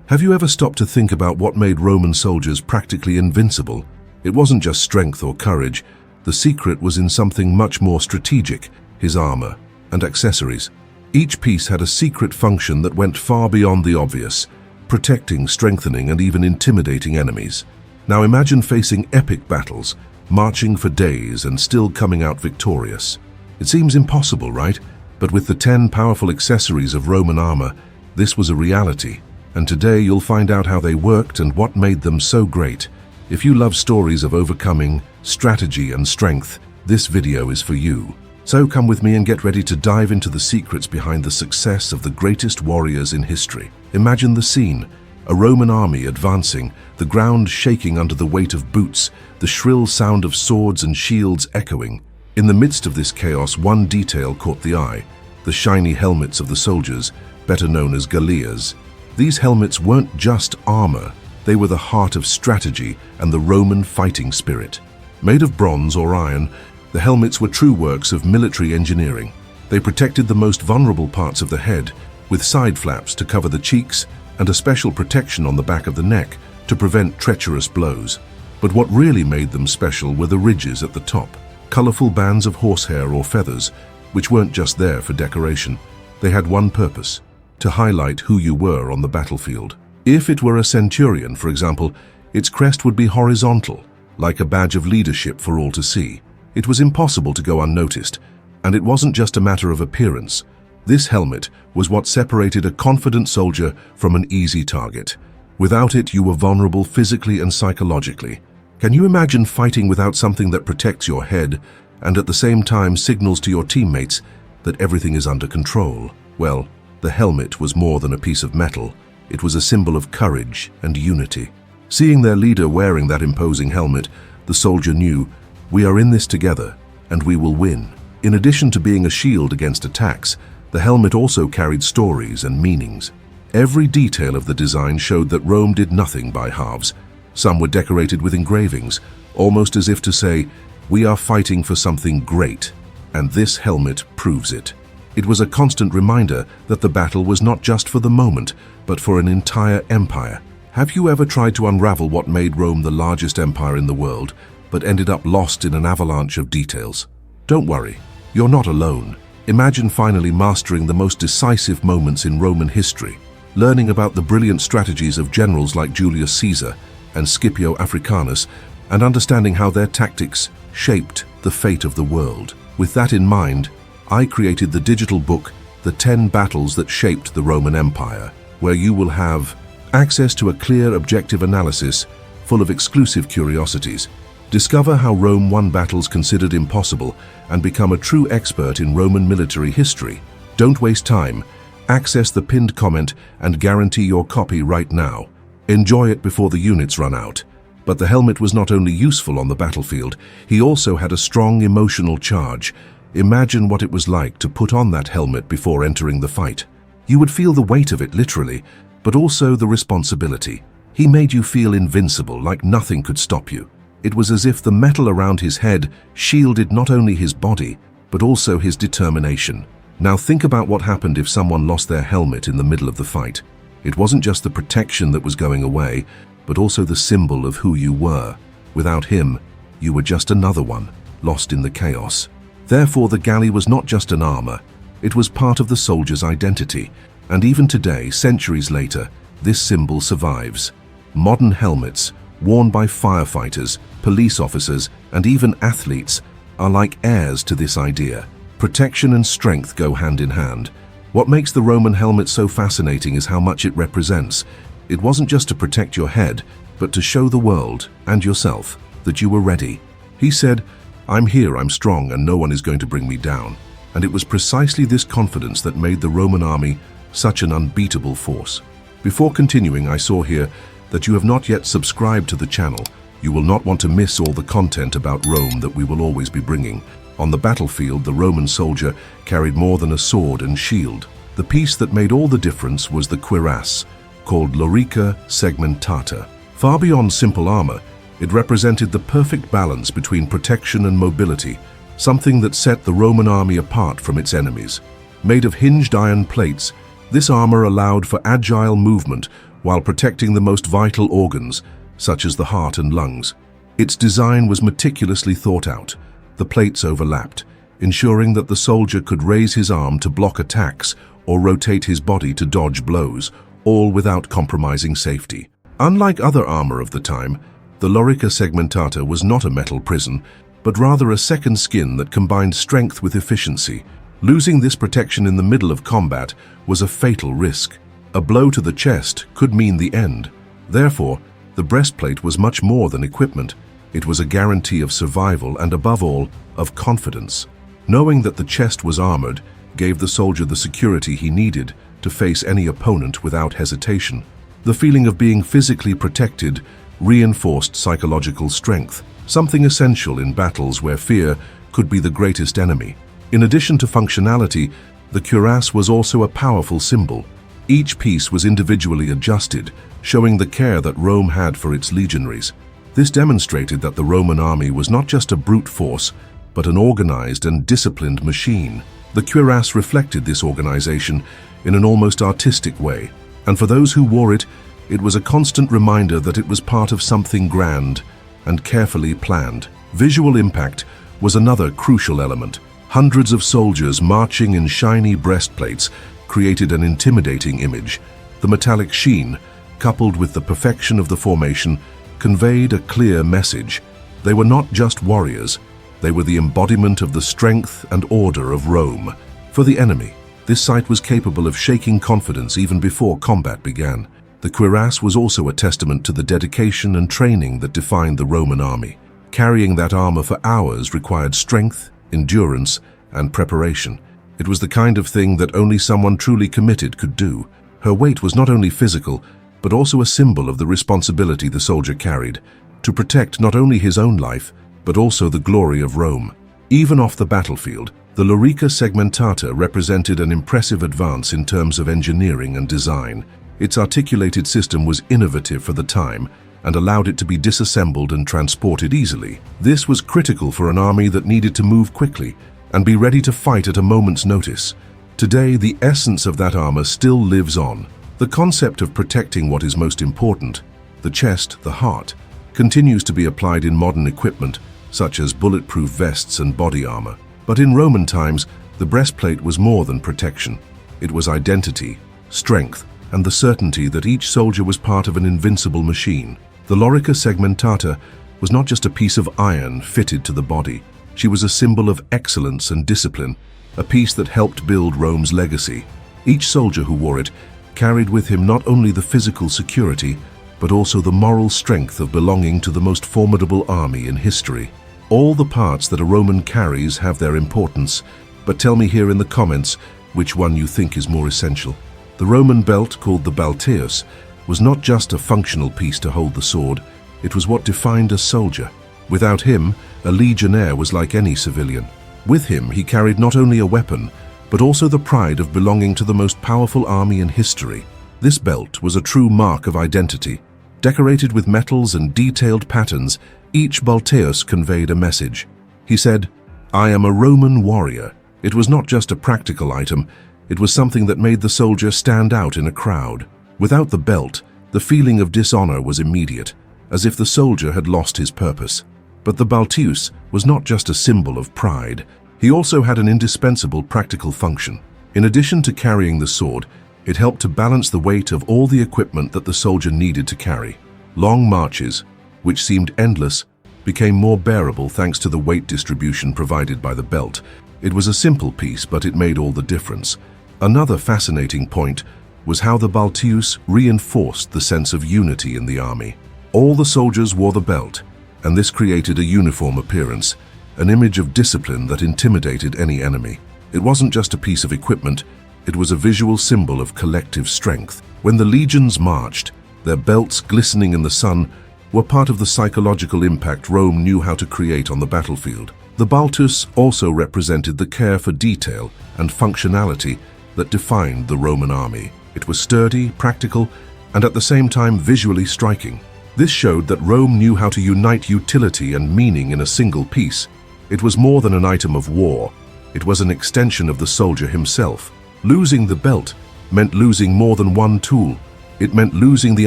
Have you ever stopped to think about what made Roman soldiers practically invincible? It wasn't just strength or courage. The secret was in something much more strategic: his armor and accessories. Each piece had a secret function that went far beyond the obvious, protecting, strengthening, and even intimidating enemies. Now imagine facing epic battles, marching for days and still coming out victorious. It seems impossible, right? But with the 10 powerful accessories of Roman armor, this was a reality. And today you'll find out how they worked and what made them so great. If you love stories of overcoming, strategy, and strength, this video is for you. So come with me and get ready to dive into the secrets behind the success of the greatest warriors in history. Imagine the scene: a Roman army advancing, the ground shaking under the weight of boots, the shrill sound of swords and shields echoing. In the midst of this chaos, one detail caught the eye: the shiny helmets of the soldiers, better known as galleas. These helmets weren't just armor, they were the heart of strategy and the Roman fighting spirit. Made of bronze or iron, the helmets were true works of military engineering. They protected the most vulnerable parts of the head, with side flaps to cover the cheeks and a special protection on the back of the neck to prevent treacherous blows. But what really made them special were the ridges at the top, colorful bands of horsehair or feathers, which weren't just there for decoration. They had one purpose: to highlight who you were on the battlefield. If it were a centurion, for example, its crest would be horizontal, like a badge of leadership for all to see. It was impossible to go unnoticed, and it wasn't just a matter of appearance. This helmet was what separated a confident soldier from an easy target. Without it, you were vulnerable physically and psychologically. Can you imagine fighting without something that protects your head and at the same time signals to your teammates that everything is under control? Well, the helmet was more than a piece of metal. It was a symbol of courage and unity. Seeing their leader wearing that imposing helmet, the soldier knew, we are in this together, and we will win. In addition to being a shield against attacks, the helmet also carried stories and meanings. Every detail of the design showed that Rome did nothing by halves. Some were decorated with engravings, almost as if to say, we are fighting for something great, and this helmet proves it. It was a constant reminder that the battle was not just for the moment, but for an entire empire. Have you ever tried to unravel what made Rome the largest empire in the world, but ended up lost in an avalanche of details? Don't worry, you're not alone. Imagine finally mastering the most decisive moments in Roman history, learning about the brilliant strategies of generals like Julius Caesar and Scipio Africanus, and understanding how their tactics shaped the fate of the world. With that in mind, I created the digital book, The 10 Battles That Shaped the Roman Empire, where you will have access to a clear, objective analysis full of exclusive curiosities. Discover how Rome won battles considered impossible and become a true expert in Roman military history. Don't waste time. Access the pinned comment and guarantee your copy right now. Enjoy it before the units run out. But the helmet was not only useful on the battlefield, he also had a strong emotional charge. Imagine what it was like to put on that helmet before entering the fight. You would feel the weight of it literally, but also the responsibility. He made you feel invincible, like nothing could stop you. It was as if the metal around his head shielded not only his body, but also his determination. Now think about what happened if someone lost their helmet in the middle of the fight. It wasn't just the protection that was going away, but also the symbol of who you were. Without him, you were just another one, lost in the chaos. Therefore, the galley was not just an armor, it was part of the soldier's identity. And even today, centuries later, this symbol survives. Modern helmets, worn by firefighters, police officers, and even athletes, are like heirs to this idea. Protection and strength go hand in hand. What makes the Roman helmet so fascinating is how much it represents. It wasn't just to protect your head, but to show the world, and yourself, that you were ready. He said, I'm here, I'm strong, and no one is going to bring me down. And it was precisely this confidence that made the Roman army such an unbeatable force. Before continuing, I saw here that you have not yet subscribed to the channel. You will not want to miss all the content about Rome that we will always be bringing. On the battlefield, the Roman soldier carried more than a sword and shield. The piece that made all the difference was the cuirass, called lorica segmentata. Far beyond simple armor, it represented the perfect balance between protection and mobility, something that set the Roman army apart from its enemies. Made of hinged iron plates, this armor allowed for agile movement while protecting the most vital organs, such as the heart and lungs. Its design was meticulously thought out. The plates overlapped, ensuring that the soldier could raise his arm to block attacks or rotate his body to dodge blows, all without compromising safety. Unlike other armor of the time, the lorica segmentata was not a metal prison, but rather a second skin that combined strength with efficiency. Losing this protection in the middle of combat was a fatal risk. A blow to the chest could mean the end. Therefore, the breastplate was much more than equipment. It was a guarantee of survival and, above all, of confidence. Knowing that the chest was armored gave the soldier the security he needed to face any opponent without hesitation. The feeling of being physically protected reinforced psychological strength, something essential in battles where fear could be the greatest enemy. In addition to functionality, the cuirass was also a powerful symbol. Each piece was individually adjusted, showing the care that Rome had for its legionaries. This demonstrated that the Roman army was not just a brute force, but an organized and disciplined machine. The cuirass reflected this organization in an almost artistic way, and for those who wore it, it was a constant reminder that it was part of something grand and carefully planned. Visual impact was another crucial element. Hundreds of soldiers marching in shiny breastplates created an intimidating image. The metallic sheen, coupled with the perfection of the formation, conveyed a clear message. They were not just warriors, they were the embodiment of the strength and order of Rome. For the enemy, this sight was capable of shaking confidence even before combat began. The cuirass was also a testament to the dedication and training that defined the Roman army. Carrying that armor for hours required strength, endurance, and preparation. It was the kind of thing that only someone truly committed could do. Her weight was not only physical, but also a symbol of the responsibility the soldier carried, to protect not only his own life, but also the glory of Rome. Even off the battlefield, the lorica segmentata represented an impressive advance in terms of engineering and design. Its articulated system was innovative for the time and allowed it to be disassembled and transported easily. This was critical for an army that needed to move quickly and be ready to fight at a moment's notice. Today, the essence of that armor still lives on. The concept of protecting what is most important, the chest, the heart, continues to be applied in modern equipment, such as bulletproof vests and body armor. But in Roman times, the breastplate was more than protection. It was identity, strength, and the certainty that each soldier was part of an invincible machine. The lorica segmentata was not just a piece of iron fitted to the body. She was a symbol of excellence and discipline, a piece that helped build Rome's legacy. Each soldier who wore it carried with him not only the physical security, but also the moral strength of belonging to the most formidable army in history. All the parts that a Roman carries have their importance, but tell me here in the comments which one you think is more essential. The Roman belt, called the balteus, was not just a functional piece to hold the sword, it was what defined a soldier. Without him, a legionnaire was like any civilian. With him, he carried not only a weapon, but also the pride of belonging to the most powerful army in history. This belt was a true mark of identity. Decorated with metals and detailed patterns, each balteus conveyed a message. He said, "I am a Roman warrior." It was not just a practical item, it was something that made the soldier stand out in a crowd. Without the belt, the feeling of dishonor was immediate, as if the soldier had lost his purpose. But the balteus was not just a symbol of pride, he also had an indispensable practical function. In addition to carrying the sword, it helped to balance the weight of all the equipment that the soldier needed to carry. Long marches, which seemed endless, became more bearable thanks to the weight distribution provided by the belt. It was a simple piece, but it made all the difference. Another fascinating point was how the balteus reinforced the sense of unity in the army. All the soldiers wore the belt, and this created a uniform appearance, an image of discipline that intimidated any enemy. It wasn't just a piece of equipment, it was a visual symbol of collective strength. When the legions marched, their belts glistening in the sun were part of the psychological impact Rome knew how to create on the battlefield. The balteus also represented the care for detail and functionality that defined the Roman army. It was sturdy, practical, and at the same time visually striking. This showed that Rome knew how to unite utility and meaning in a single piece. It was more than an item of war. It was an extension of the soldier himself. Losing the belt meant losing more than one tool. It meant losing the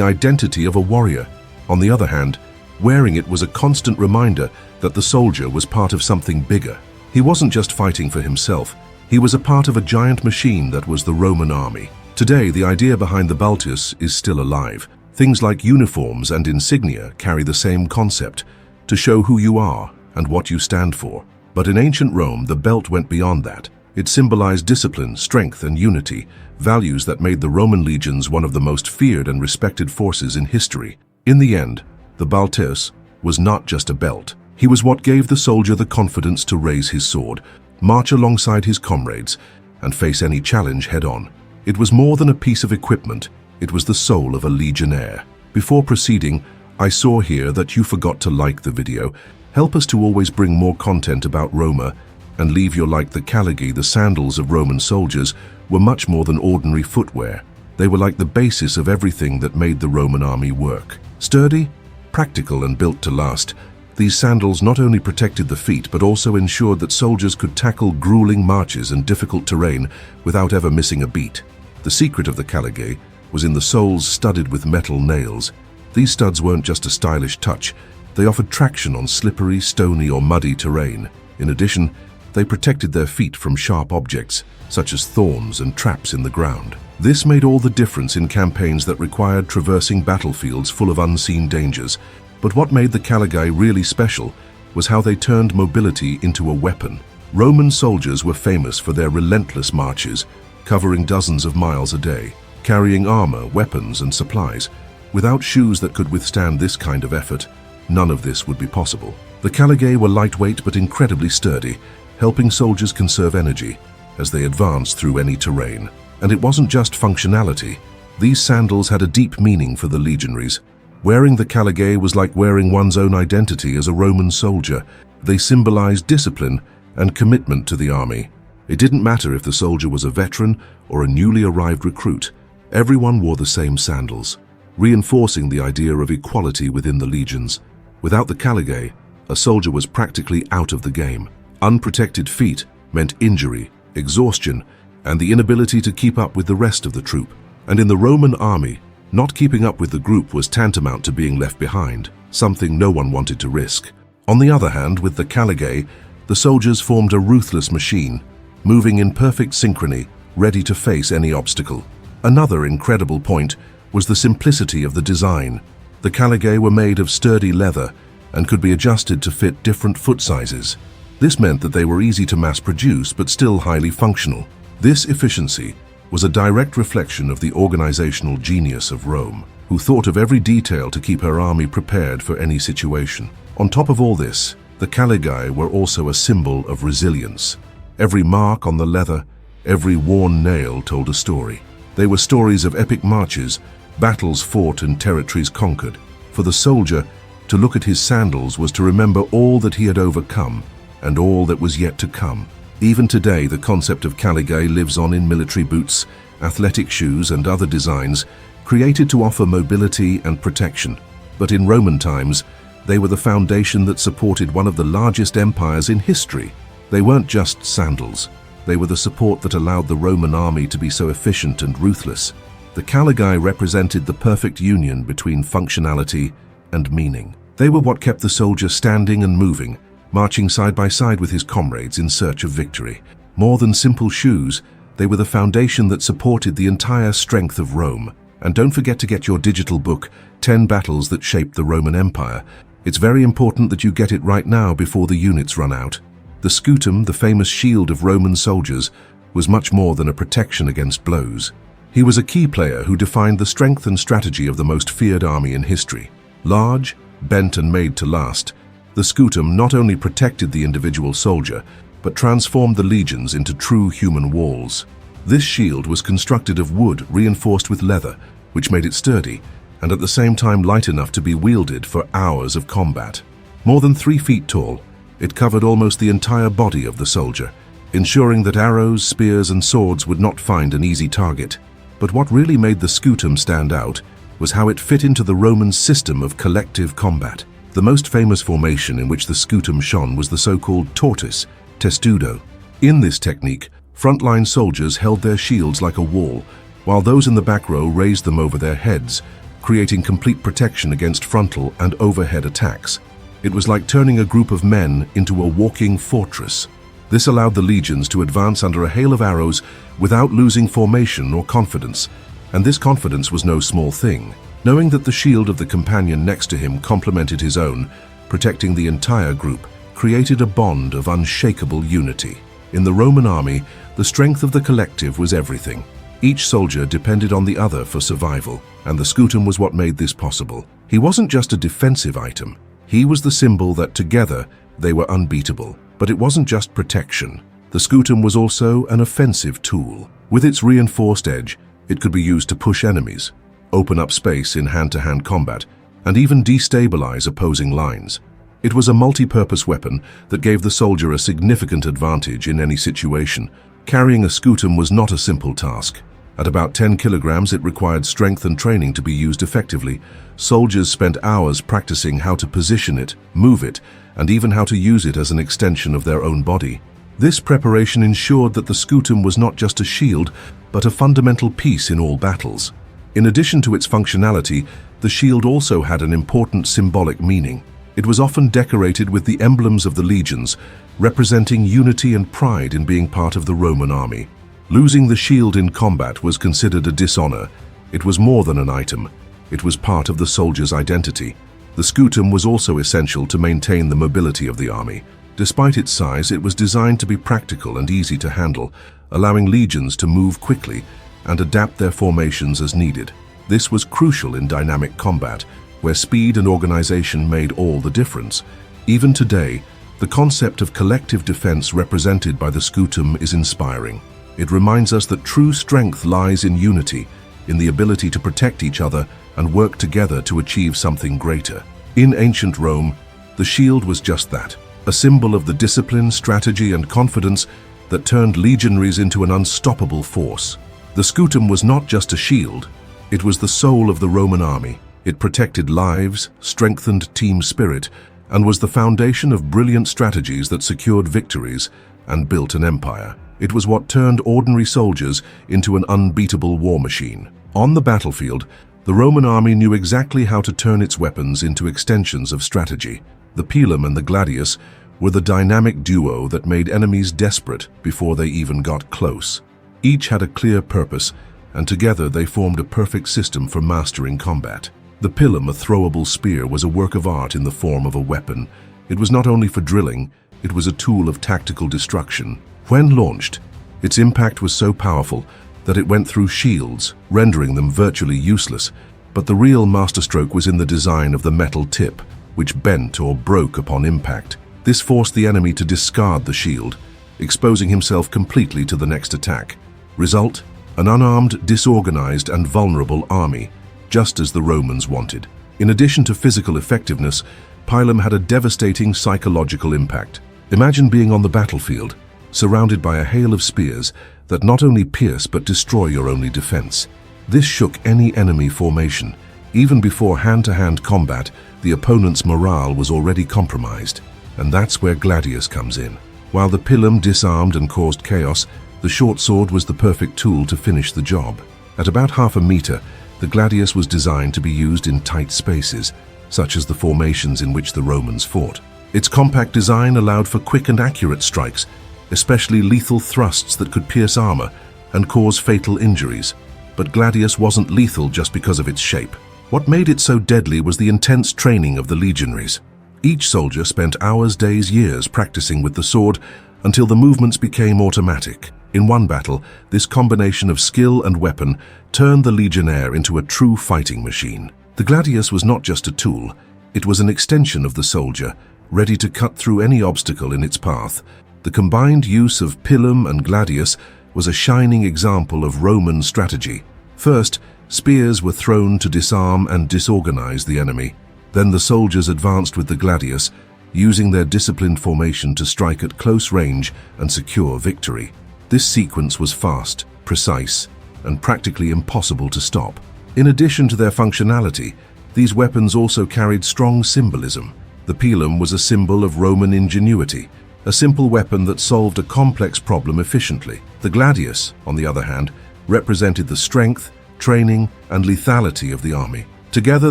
identity of a warrior. On the other hand, wearing it was a constant reminder that the soldier was part of something bigger. He wasn't just fighting for himself, he was a part of a giant machine that was the Roman army. Today, the idea behind the baltus is still alive. Things like uniforms and insignia carry the same concept, to show who you are and what you stand for. But in ancient Rome, the belt went beyond that. It symbolized discipline, strength, and unity, values that made the Roman legions one of the most feared and respected forces in history. In the end, the baltus was not just a belt. He was what gave the soldier the confidence to raise his sword, march alongside his comrades, and face any challenge head-on. It was more than a piece of equipment, it was the soul of a legionnaire. Before proceeding, I saw here that you forgot to like the video. Help us to always bring more content about Roma, and leave your like. The caligae, the sandals of Roman soldiers, were much more than ordinary footwear. They were like the basis of everything that made the Roman army work. Sturdy, practical, and built to last, these sandals not only protected the feet but also ensured that soldiers could tackle grueling marches and difficult terrain without ever missing a beat. The secret of the caligae was in the soles studded with metal nails. These studs weren't just a stylish touch, they offered traction on slippery, stony, or muddy terrain. In addition, they protected their feet from sharp objects, such as thorns and traps in the ground. This made all the difference in campaigns that required traversing battlefields full of unseen dangers. But what made the caligae really special was how they turned mobility into a weapon. Roman soldiers were famous for their relentless marches, covering dozens of miles a day, carrying armor, weapons, and supplies. Without shoes that could withstand this kind of effort, none of this would be possible. The caligae were lightweight but incredibly sturdy, helping soldiers conserve energy as they advanced through any terrain. And it wasn't just functionality. These sandals had a deep meaning for the legionaries. Wearing the caligae was like wearing one's own identity as a Roman soldier. They symbolized discipline and commitment to the army. It didn't matter if the soldier was a veteran or a newly arrived recruit. Everyone wore the same sandals, reinforcing the idea of equality within the legions. Without the caligae, a soldier was practically out of the game. Unprotected feet meant injury, exhaustion, and the inability to keep up with the rest of the troop. And in the Roman army, not keeping up with the group was tantamount to being left behind, something no one wanted to risk. On the other hand, with the caligae, the soldiers formed a ruthless machine, moving in perfect synchrony, ready to face any obstacle. Another incredible point was the simplicity of the design. The caligae were made of sturdy leather and could be adjusted to fit different foot sizes. This meant that they were easy to mass-produce but still highly functional. This efficiency was a direct reflection of the organizational genius of Rome, who thought of every detail to keep her army prepared for any situation. On top of all this, the caligae were also a symbol of resilience. Every mark on the leather, every worn nail told a story. They were stories of epic marches, battles fought and territories conquered. For the soldier, to look at his sandals was to remember all that he had overcome and all that was yet to come. Even today, the concept of caligae lives on in military boots, athletic shoes, and other designs created to offer mobility and protection. But in Roman times, they were the foundation that supported one of the largest empires in history. They weren't just sandals. They were the support that allowed the Roman army to be so efficient and ruthless. The caligae represented the perfect union between functionality and meaning. They were what kept the soldier standing and moving, marching side by side with his comrades in search of victory. More than simple shoes, they were the foundation that supported the entire strength of Rome. And don't forget to get your digital book, 10 Battles That Shaped the Roman Empire. It's very important that you get it right now before the units run out. The scutum, the famous shield of Roman soldiers, was much more than a protection against blows. He was a key player who defined the strength and strategy of the most feared army in history. Large, bent, and made to last, the scutum not only protected the individual soldier, but transformed the legions into true human walls. This shield was constructed of wood reinforced with leather, which made it sturdy, and at the same time light enough to be wielded for hours of combat. More than 3 feet tall, it covered almost the entire body of the soldier, ensuring that arrows, spears, and swords would not find an easy target. But what really made the scutum stand out was how it fit into the Roman system of collective combat. The most famous formation in which the scutum shone was the so-called tortoise, testudo. In this technique, frontline soldiers held their shields like a wall, while those in the back row raised them over their heads, creating complete protection against frontal and overhead attacks. It was like turning a group of men into a walking fortress. This allowed the legions to advance under a hail of arrows without losing formation or confidence, and this confidence was no small thing. Knowing that the shield of the companion next to him complemented his own, protecting the entire group, created a bond of unshakable unity. In the Roman army, the strength of the collective was everything. Each soldier depended on the other for survival, and the scutum was what made this possible. He wasn't just a defensive item. He was the symbol that together they were unbeatable. But it wasn't just protection. The scutum was also an offensive tool. With its reinforced edge, it could be used to push enemies, open up space in hand-to-hand combat, and even destabilize opposing lines. It was a multi-purpose weapon that gave the soldier a significant advantage in any situation. Carrying a scutum was not a simple task. At about 10 kilograms, it required strength and training to be used effectively. Soldiers spent hours practicing how to position it, move it, and even how to use it as an extension of their own body. This preparation ensured that the scutum was not just a shield, but a fundamental piece in all battles. In addition to its functionality, the shield also had an important symbolic meaning. It was often decorated with the emblems of the legions, representing unity and pride in being part of the Roman army. Losing the shield in combat was considered a dishonor. It was more than an item. It was part of the soldier's identity. The scutum was also essential to maintain the mobility of the army. Despite its size, it was designed to be practical and easy to handle, allowing legions to move quickly and adapt their formations as needed. This was crucial in dynamic combat, where speed and organization made all the difference. Even today, the concept of collective defense represented by the scutum is inspiring. It reminds us that true strength lies in unity, in the ability to protect each other and work together to achieve something greater. In ancient Rome, the shield was just that, a symbol of the discipline, strategy, and confidence that turned legionaries into an unstoppable force. The scutum was not just a shield, it was the soul of the Roman army. It protected lives, strengthened team spirit, and was the foundation of brilliant strategies that secured victories and built an empire. It was what turned ordinary soldiers into an unbeatable war machine. On the battlefield, the Roman army knew exactly how to turn its weapons into extensions of strategy. The pilum and the gladius were the dynamic duo that made enemies desperate before they even got close. Each had a clear purpose, and together they formed a perfect system for mastering combat. The pilum, a throwable spear, was a work of art in the form of a weapon. It was not only for drilling, it was a tool of tactical destruction. When launched, its impact was so powerful that it went through shields, rendering them virtually useless. But the real masterstroke was in the design of the metal tip, which bent or broke upon impact. This forced the enemy to discard the shield, exposing himself completely to the next attack. Result: an unarmed, disorganized, and vulnerable army, just as the Romans wanted. In addition to physical effectiveness, pilum had a devastating psychological impact. Imagine being on the battlefield, surrounded by a hail of spears that not only pierce but destroy your only defense. This shook any enemy formation. Even before hand-to-hand combat, the opponent's morale was already compromised. And that's where gladius comes in. While the pilum disarmed and caused chaos, the short sword was the perfect tool to finish the job. At about half a meter, the gladius was designed to be used in tight spaces, such as the formations in which the Romans fought. Its compact design allowed for quick and accurate strikes, especially lethal thrusts that could pierce armor and cause fatal injuries. But gladius wasn't lethal just because of its shape. What made it so deadly was the intense training of the legionaries. Each soldier spent hours, days, years practicing with the sword until the movements became automatic. In one battle, this combination of skill and weapon turned the legionnaire into a true fighting machine. The gladius was not just a tool, it was an extension of the soldier, ready to cut through any obstacle in its path. The combined use of pilum and gladius was a shining example of Roman strategy. First, spears were thrown to disarm and disorganize the enemy. Then the soldiers advanced with the gladius, using their disciplined formation to strike at close range and secure victory. This sequence was fast, precise, and practically impossible to stop. In addition to their functionality, these weapons also carried strong symbolism. The pilum was a symbol of Roman ingenuity, a simple weapon that solved a complex problem efficiently. The gladius, on the other hand, represented the strength, training, and lethality of the army. Together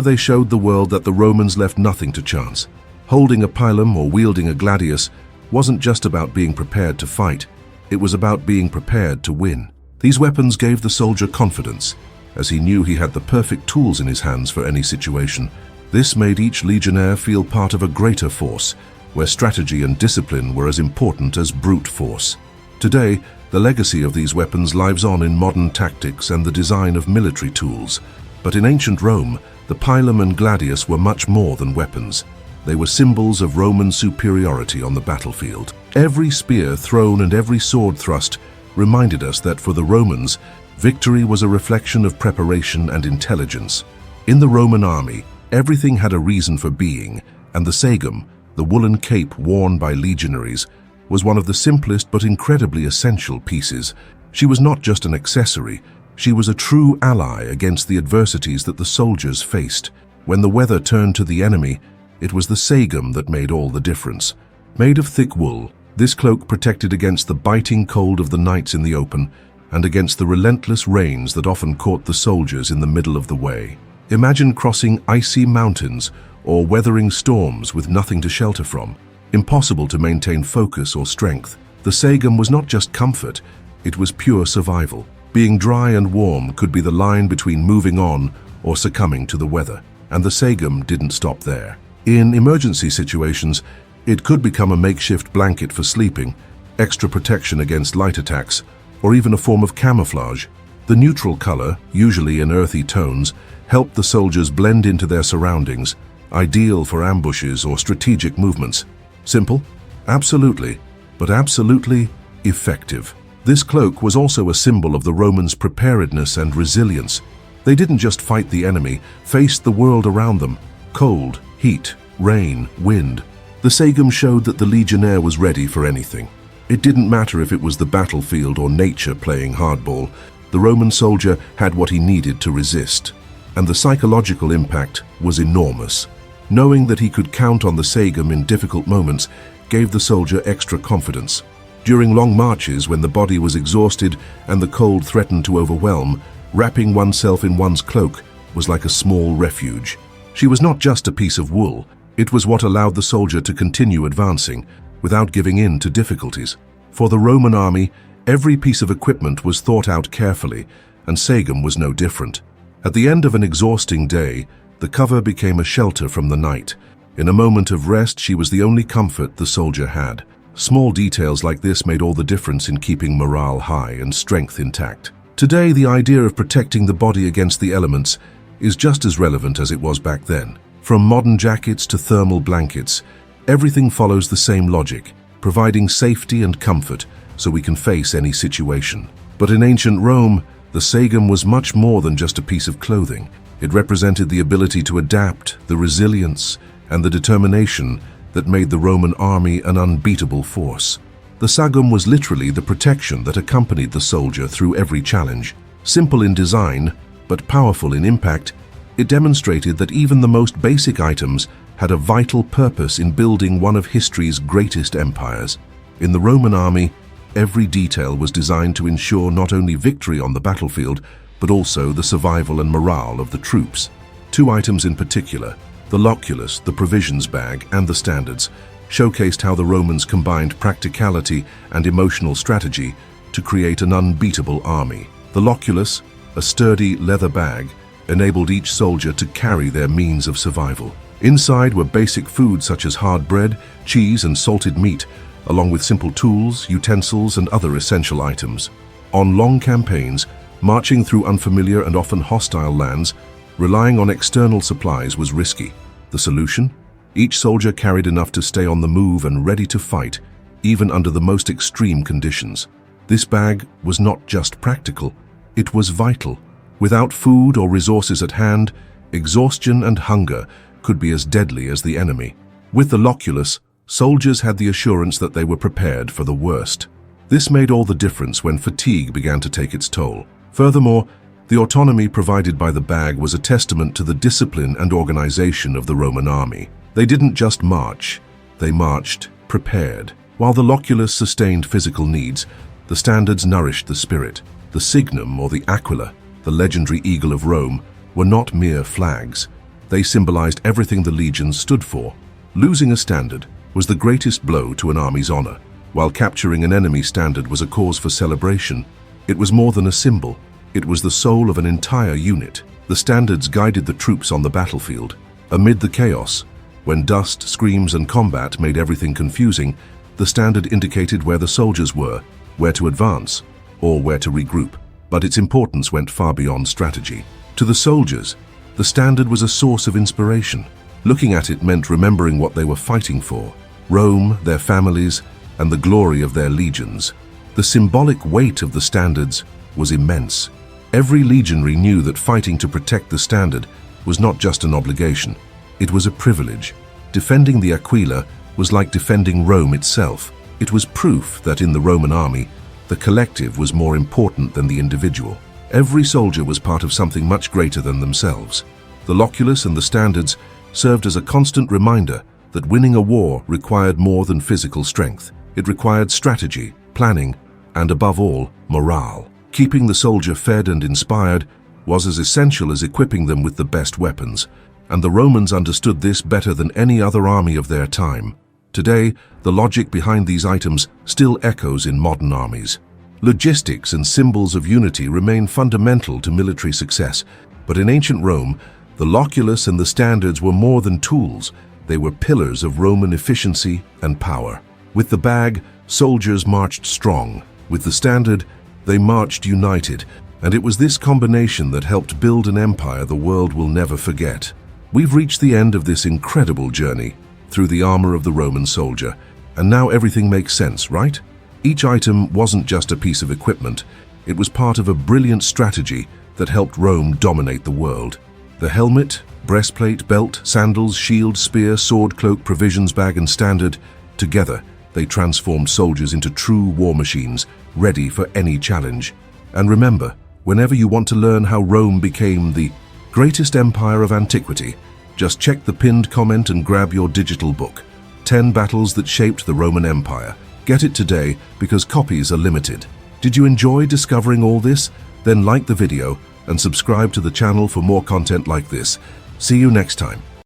they showed the world that the Romans left nothing to chance. Holding a pilum or wielding a gladius wasn't just about being prepared to fight, it was about being prepared to win. These weapons gave the soldier confidence, as he knew he had the perfect tools in his hands for any situation. This made each legionnaire feel part of a greater force, where strategy and discipline were as important as brute force. Today, the legacy of these weapons lives on in modern tactics and the design of military tools. But in ancient Rome, the pilum and gladius were much more than weapons. They were symbols of Roman superiority on the battlefield. Every spear thrown and every sword thrust reminded us that for the Romans, victory was a reflection of preparation and intelligence. In the Roman army, everything had a reason for being, and the sagum, the woolen cape worn by legionaries, was one of the simplest but incredibly essential pieces. She was not just an accessory, she was a true ally against the adversities that the soldiers faced. When the weather turned to the enemy, it was the sagum that made all the difference. Made of thick wool, this cloak protected against the biting cold of the nights in the open and against the relentless rains that often caught the soldiers in the middle of the way. Imagine crossing icy mountains or weathering storms with nothing to shelter from. Impossible to maintain focus or strength. The sagum was not just comfort, it was pure survival. Being dry and warm could be the line between moving on or succumbing to the weather, and the sagum didn't stop there. In emergency situations, it could become a makeshift blanket for sleeping, extra protection against light attacks, or even a form of camouflage. The neutral color, usually in earthy tones, helped the soldiers blend into their surroundings, ideal for ambushes or strategic movements. Simple? Absolutely, but absolutely effective. This cloak was also a symbol of the Romans' preparedness and resilience. They didn't just fight the enemy, faced the world around them. Cold, heat, rain, wind. The sagum showed that the legionnaire was ready for anything. It didn't matter if it was the battlefield or nature playing hardball. The Roman soldier had what he needed to resist. And the psychological impact was enormous. Knowing that he could count on the sagum in difficult moments gave the soldier extra confidence. During long marches, when the body was exhausted and the cold threatened to overwhelm, wrapping oneself in one's cloak was like a small refuge. She was not just a piece of wool, it was what allowed the soldier to continue advancing without giving in to difficulties. For the Roman army, every piece of equipment was thought out carefully, and sagum was no different. At the end of an exhausting day, the cover became a shelter from the night. In a moment of rest, she was the only comfort the soldier had. Small details like this made all the difference in keeping morale high and strength intact. Today, the idea of protecting the body against the elements is just as relevant as it was back then. From modern jackets to thermal blankets, everything follows the same logic, providing safety and comfort so we can face any situation. But in ancient Rome, the sagum was much more than just a piece of clothing. It represented the ability to adapt, the resilience, and the determination that made the Roman army an unbeatable force. The sagum was literally the protection that accompanied the soldier through every challenge. Simple in design, but powerful in impact, it demonstrated that even the most basic items had a vital purpose in building one of history's greatest empires. In the Roman army, every detail was designed to ensure not only victory on the battlefield, but also the survival and morale of the troops. Two items in particular, the loculus, the provisions bag, and the standards, showcased how the Romans combined practicality and emotional strategy to create an unbeatable army. The loculus, a sturdy leather bag, enabled each soldier to carry their means of survival. Inside were basic foods such as hard bread, cheese, and salted meat, along with simple tools, utensils, and other essential items. On long campaigns, marching through unfamiliar and often hostile lands, relying on external supplies was risky. The solution? Each soldier carried enough to stay on the move and ready to fight, even under the most extreme conditions. This bag was not just practical, it was vital. Without food or resources at hand, exhaustion and hunger could be as deadly as the enemy. With the loculus, soldiers had the assurance that they were prepared for the worst. This made all the difference when fatigue began to take its toll. Furthermore, the autonomy provided by the bag was a testament to the discipline and organization of the Roman army. They didn't just march, they marched prepared. While the loculus sustained physical needs, the standards nourished the spirit. The signum or the aquila, the legendary eagle of Rome, were not mere flags. They symbolized everything the legions stood for. Losing a standard was the greatest blow to an army's honor, while capturing an enemy standard was a cause for celebration. It was more than a symbol. It was the soul of an entire unit. The standards guided the troops on the battlefield. Amid the chaos, when dust, screams, and combat made everything confusing, the standard indicated where the soldiers were, where to advance, or where to regroup. But its importance went far beyond strategy. To the soldiers, the standard was a source of inspiration. Looking at it meant remembering what they were fighting for: Rome, their families, and the glory of their legions. The symbolic weight of the standards was immense. Every legionary knew that fighting to protect the standard was not just an obligation, it was a privilege. Defending the aquila was like defending Rome itself. It was proof that in the Roman army, the collective was more important than the individual. Every soldier was part of something much greater than themselves. The loculus and the standards served as a constant reminder that winning a war required more than physical strength. It required strategy, planning, and above all, morale. Keeping the soldier fed and inspired was as essential as equipping them with the best weapons, and the Romans understood this better than any other army of their time. Today, the logic behind these items still echoes in modern armies. Logistics and symbols of unity remain fundamental to military success, but in ancient Rome, the loculus and the standards were more than tools. They were pillars of Roman efficiency and power. With the bag, soldiers marched strong. With the standard, they marched united, and it was this combination that helped build an empire the world will never forget. We've reached the end of this incredible journey through the armor of the Roman soldier, and now everything makes sense, right? Each item wasn't just a piece of equipment, it was part of a brilliant strategy that helped Rome dominate the world. The helmet, breastplate, belt, sandals, shield, spear, sword, cloak, provisions bag, and standard, together they transformed soldiers into true war machines, ready for any challenge. And remember, whenever you want to learn how Rome became the greatest empire of antiquity, just check the pinned comment and grab your digital book, 10 Battles That Shaped the Roman Empire. Get it today because copies are limited. Did you enjoy discovering all this? Then like the video and subscribe to the channel for more content like this. See you next time.